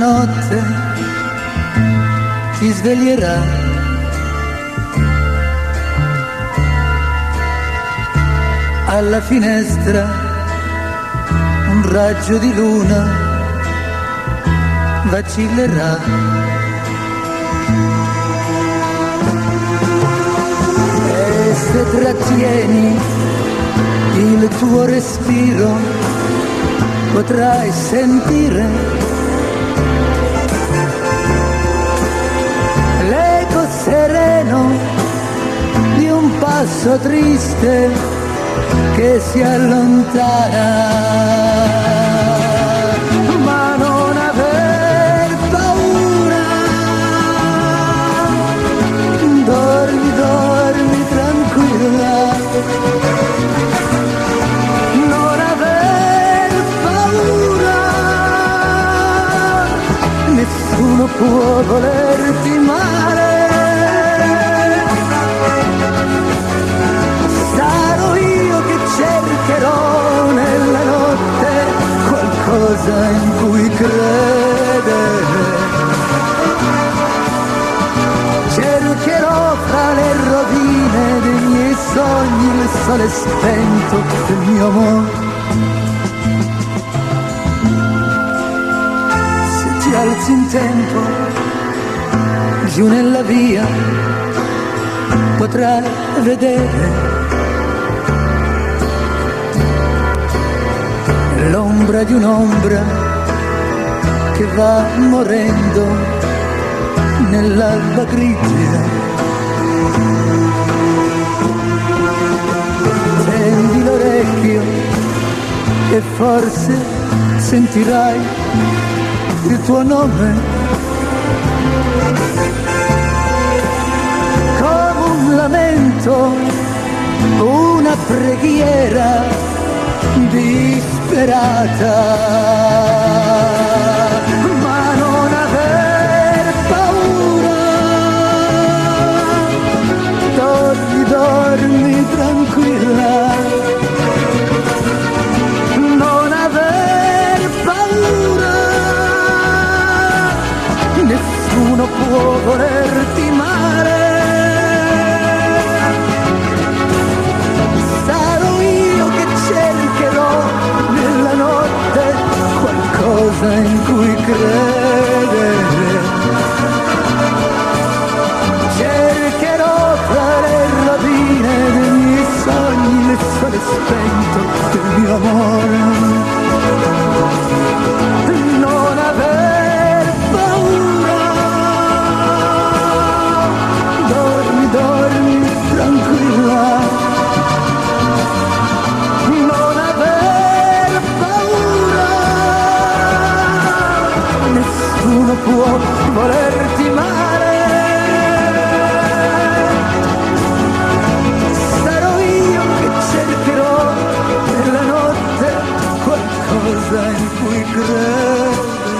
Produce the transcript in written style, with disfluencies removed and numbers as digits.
notte ti sveglierà. Alla finestra un raggio di luna vacillerà. E se trattieni il tuo respiro potrai sentire l'eco sereno di un passo triste che si allontana. Ma non aver paura, dormi, dormi tranquilla. Non aver paura, nessuno può volerti male. Sarò io che cercherò nella notte qualcosa in cui credere. Cercherò fra le rovine dei miei sogni il sole spento del mio amore. Se ti alzi in tempo giù nella via potrai vedere l'ombra di un'ombra che va morendo nell'alba grigia. Tendi l'orecchio e forse sentirai il tuo nome come un lamento, una preghiera disperata. Ma non aver paura, dormi, dormi tranquilla. Non aver paura, nessuno può volerti male. Cercherò nella notte qualcosa in cui credere. Cercherò tra le rovine dei miei sogni il sole spento del mio amore. Non aver paura, dormi, dormi tranquilla. Nessuno può volerti male. Sarò io che cercherò nella notte qualcosa in cui credere.